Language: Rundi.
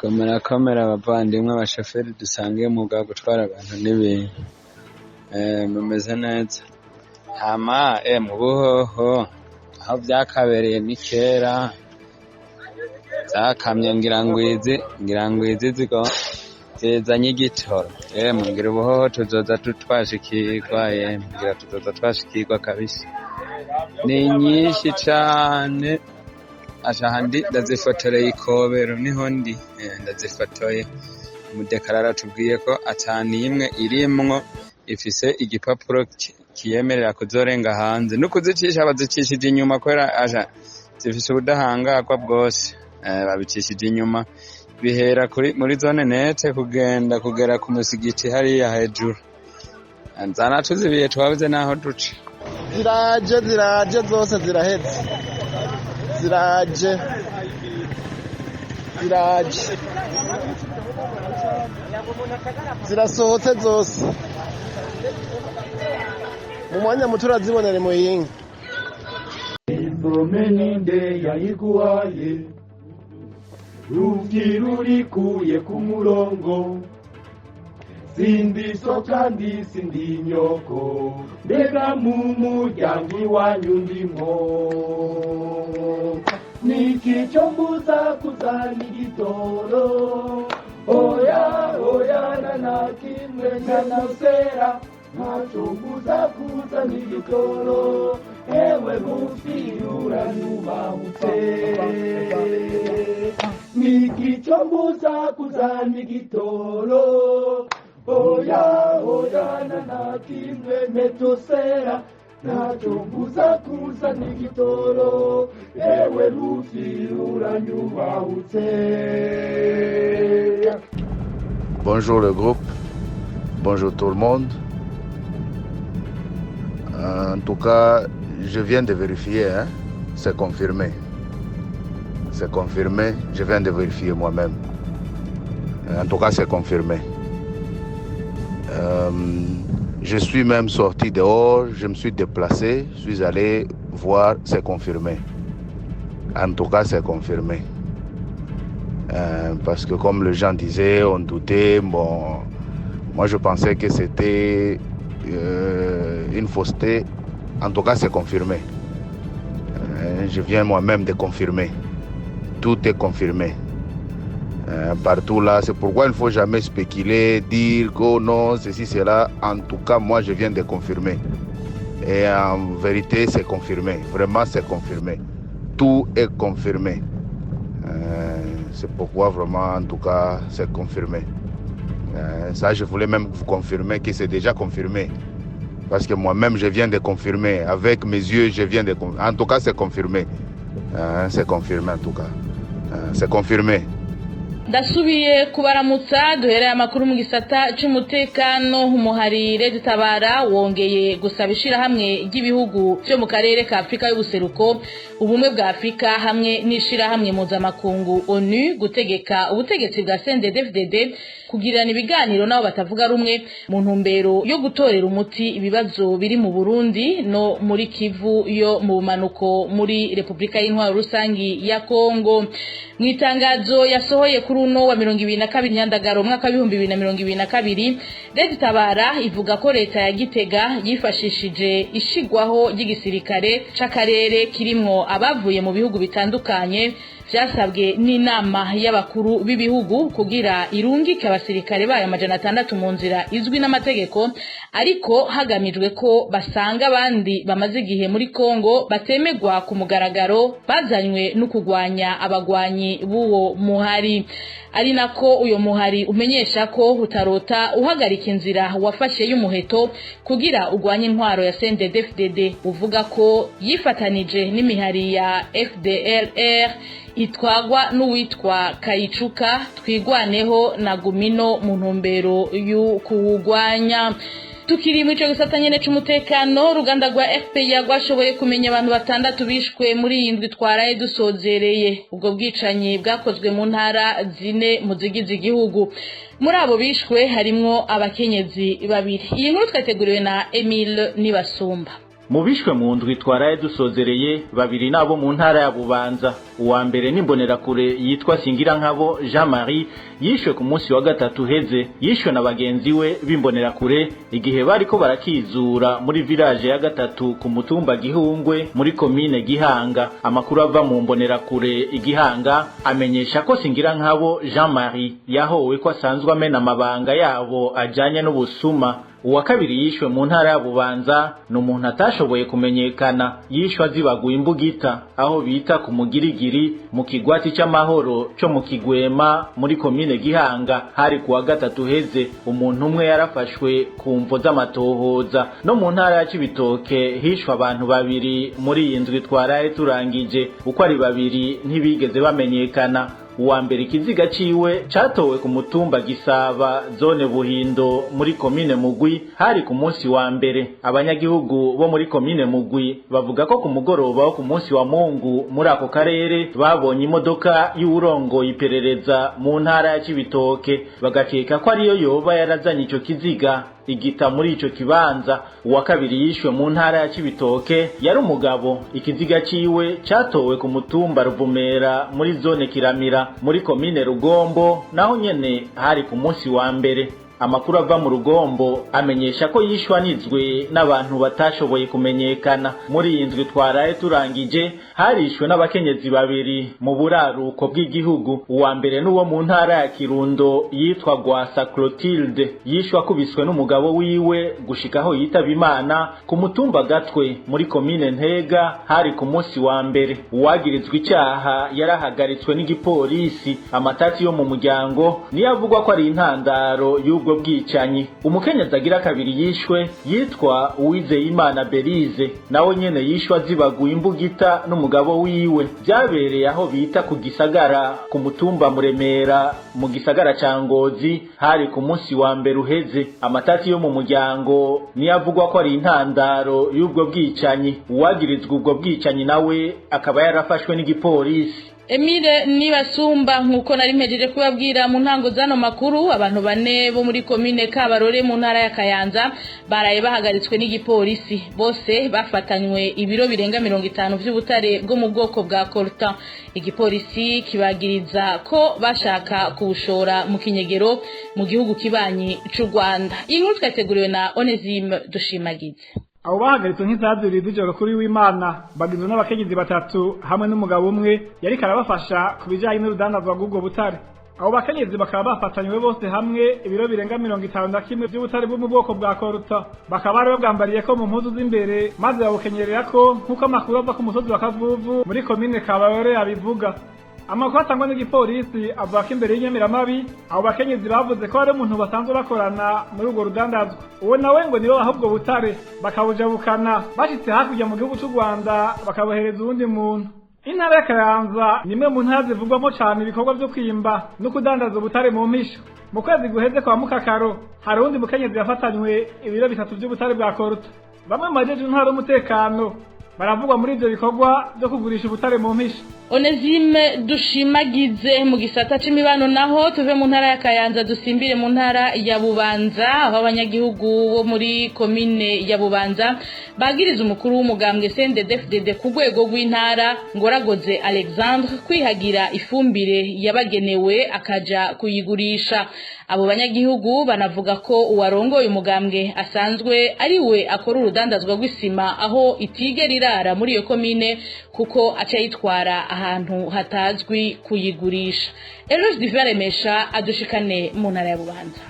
Komera abavandimwe abashoferi dusangiye umwuga wo gutwara abantu n'ibintu mumeze neza hama mu buhoho aho byakabereye ni kera zakamye ngira ngwizi zigo zezanye igitoro ngira ubuhoho tuzoza twashikirwa ngira tuzoza twashikirwa kabisa ni nyinshi cane ashahandi ndazifotoreye ikobero niho ndi ndazifotoye umudekarara tubwiye ko atani imwe irimwo ifise igipapuro kiyemerera kuzorenga hanze no kuzicisha bazicishije inyuma kwera aja zifise ubudahangarwa bwose babicishije inyuma bihera muri zone nete kugera ku musigiti hariya hejuru nzana tuzibiye twabuze naho duce ziraje zose ziraheze ziraje zirasohotse zose mu mwanya muto urazibonera muhinga isomeninde yayiguhaye rugi rurikuye ku murongo sindi so kandi sindi nyoko mbega mu muryango iwanyu ndimo niki cyo mbuza kuzana igitoro oya nanakimwe nyanasera ntacyo mbuza kuzana igitoro ewe mufiri uranyubahutse niki cyo mbuza kuzana igitoro oya nanakimwe metosera ntacyo mbuza kuzana igitoro ewe mufiri uranyubahutse. Bonjour le groupe, bonjour tout le monde. En tout cas, je viens de vérifier, c'est confirmé. C'est confirmé, je viens de vérifier moi-même. En tout cas, c'est confirmé. Je suis même sorti dehors, je me suis déplacé, je suis allé voir, c'est confirmé. En tout cas, c'est confirmé. Parce que comme les gens disaient, on doutait, moi je pensais que c'était une fausseté. En tout cas, c'est confirmé. Je viens moi-même de confirmer. Tout est confirmé. Partout là, c'est pourquoi il ne faut jamais spéculer, dire que non, ceci, cela. En tout cas, moi, je viens de confirmer. Et en vérité, c'est confirmé. Vraiment, c'est confirmé. Tout est confirmé. C'est pourquoi vraiment, en tout cas, c'est confirmé. Ça, je voulais même vous confirmer que c'est déjà confirmé. Parce que moi-même, je viens de confirmer. Avec mes yeux, je viens de confirmer. En tout cas, c'est confirmé. C'est confirmé, en tout cas. C'est confirmé. Ndasubiye kubaramutsa duhereye amakuru mu gisata cy'umutekano umuharire dutabara wongeye gusaba ishirahamwe ry'ibihugu byo mu karere ka Afrika y'ubuseruko ubumwe bwa Afrika hamwe n'ishirahamwe mpuzamakungu ONU gutegeka ubutegetsi bwa CNDD-FDD kugirana ibiganiro nabo batavuga rumwe mu ntumbero yo gutorera umuti ibibazo biri mu Burundi no muri Kivu yo mu bumanuko muri Republika y'Intwaro Rusangi ya Kongo. Mwitangazo yasohoye kuri uno wa 2022 Nyandagaro mwaka 2022 Leta Tabara ivuga ko leta ya Gitega yifashishije ishigwaho y'igisirikare c'akarere kirimwo abavuye mu bihugu bitandukanye byasabwe n'inama y'abakuru b'ibihugu kugira irungike abasirikare bayo 600 mu nzira izwi n'amategeko ariko hagamijwe ko basanga abandi bamaze igihe muri Kongo batemegwa ku mugaragaro bazanywe no kugwanya abagwanyi buwo muhari ari nako uyo muhari umenyesha ko utarota uhagarika inzira wafashe y'umuheto kugira ugwanye intwaro ya CNDD-FDD uvuga ko yifatanije n'imihari ya FDLR itwagwa n'uwitwa Kayicuka twigwaneho na Gumino mu ntumbero y'ukuwugwanya. Tukiri mu cyo gisatanye n'umutekano ruganda rwa FPI rwashoboye kumenya abantu 6 bishwe muri indwi twaraye dusozereye ubwo bwicanyi bwakozwe mu ntara 4 mu zigize igihugu. Muri abo bishwe harimwo abakenyezi babiri. Iyi nkuru twateguriwe na Emile Nibasumba. mu bishwe mu ndwi twaraye dusozereye babiri nabo mu ntara ya Bubanza. Uwa mbere n'imbonerakure yitwa Singirankabo Jean Marie yishwe ku munsi wa gatatu heze, yishwe na bagenzi we b'imbonerakure igihe bariko barakizura muri village ya gatatu ku mutumba Gihungwe muri komine Gihanga. Amakuru ava mu mbonerakure Igihanga amenyesha ko Singirankabo Jean Marie yahowe ko asanzwe amena amabanga yabo ajanye n'ubusuma. Uwa kabiri yishwe mu ntara ya Bubanza n'umuntu atashoboye kumenyekana, yishwe azibaguye imbugita aho bita ku Mugirigiri mu kigwati c'amahoro cyo mu Kigwema muri komine Gihanga. Hari kuwa gatatu heze umuntu umwe yarafashwe ku mvo z'amatohoza. No mu ntara ya Cibitoke hishwe abantu babiri muri iyi ndwi twaraye turangije, uko ari babiri ntibigeze bamenyekana. Uwa mbere ikiziga ciwe catowe ku mutumba Gisaba zone Buhindo muri komine Mugwi hari ku munsi wa mbere. Abanyagihugu bo muri komine Mugwi bavuga ko ku mugoroba wo ku munsi wa Mungu muri ako karere babonye imodoka y'urongo iperereza mu ntara ya Cibitoke, bagakeka ko ariyo yoba yarazanye ico kiziga igita muri ico kibanza. Uwa kabiri yishwe mu ntara ya Cibitoke yari umugabo, ikiziga ciwe catowe ku mutumba Ruvumera muri zone Kiramira muri komine Rugombo, naho nyene hari ku munsi wa mbere. Amakuru ava mu Rugombo amenyesha ko yishwanizwe n'abantu batashoboye kumenyekana. Muri iyi ndwi twaraye turangije harishwe n'abakenyezi babiri mu buraruko bw'igihugu. Uwa mbere n'uwo mu ntara ya Kirundo yitwa Gwasa Clotilde, yishwe akubiswe n'umugabo wiwe gushikaho yitaba Imana ku mutumba Gatwe muri komine Ntega hari ku munsi wa mbere. Uwagirizwe icyaha yarahagaritswe n'igipolisi. Amatati yo mu muryango niyo avugwa ko ari intandaro y'ubwo bwicanyi. Umukenyezi agira kabiri yishwe yitwa Uwizeyimana Berize, nawe nyene yishwe azibaguye imbugita n'umugabo wiwe. Byabereye aho bita ku Gisagara ku mutumba Muremera mu gisagara ca Ngozi hari ku munsi wa mbere uheze. Amatati yo mu muryango niyo avugwa ko ari intandaro y'ubwo bwicanyi. Uwagirizwe ubwo bwicanyi nawe akaba yarafashwe n'igipolisi. Emile Nibasumba nkuko nari mpejeje kubabwira mu ntango zano makuru, abantu bane bo muri komine Kabarore mu ntara ya Kayanza baraye bahagaritswe n'igipolisi. Bose bafatanywe ibiro birenga 50 vy'ubutare bwo mu bwoko bwa coltan. Igipolisi kibagiriza ko bashaka kubushora mu kinyegero mu gihugu kibanyi c'u Rwanda. Inkuru twateguriwe na Onesime Dushimagize. Abo bahagaritse nk'izazuri dujoga kuri w'Imana bagizwe n'abakenyezi batatu hamwe n'umugabo umwe yari karabafasha kubijanye n'urudandazwa rw'ubwo butare. Abo bakenyezi bakaba bafatanywe bose hamwe ibiro birenga 51 by'ubutare bwo mu bwoko bwa coltan. Bakaba bari babwambariye ko mu mpuzu z'imbere maze babukenyerera ko nkuko amakuru ava ku musozi wa Kavuvu muri komine Kabarore abivuga. Amakuru atangwa n'igipolisi avuga ko imbere y'inyamiramabi abo bakenyezi bavuze ko ari umuntu basanzwe bakorana muri urwo rudandazwa. Uwo nawe ngo nibo bahubwo butare bakabujabukana bashitse hakurya mu gihugu cy'u Rwanda bakabohereza uwundi muntu. Intara ya Kayanza nimwe mu ntara zivugwamo cyane ibikorwa byo kwimba no kudandaza ubutare mu mpisho. Mu kwezi guheze kwa Mukakaro hari undi mukenyezi yafatanywe ibiro 3 by'ubutare bwa coltan. Bamwe mu bajeje intara y'umutekano baravugwa muri ivyo bikorwa byo kugurisha ubutare mu mpisho. Onesime Dushimagize. Mu gisata c'imibano naho tuve mu ntara ya Kayanza dusimbire mu ntara ya Bubanza, aho abanyagihugu bo muri komine ya Bubanza bagiriza umukuru w'umugambwe CNDD-FDD ku rwego rw'intara Ngoragoze Alexandre kwihagira ifumbire yabagenewe akaja kuyigurisha. Abo banyagihugu banavuga ko uwarongoye umugambwe asanzwe ari we akora urudandazwa rw'isima aho itigera irara muri iyo komine kuko aca yitwara ahantu hatazwi kuyigurisha. Eros Divaremesha adushikane mu ntara ya Bubanza.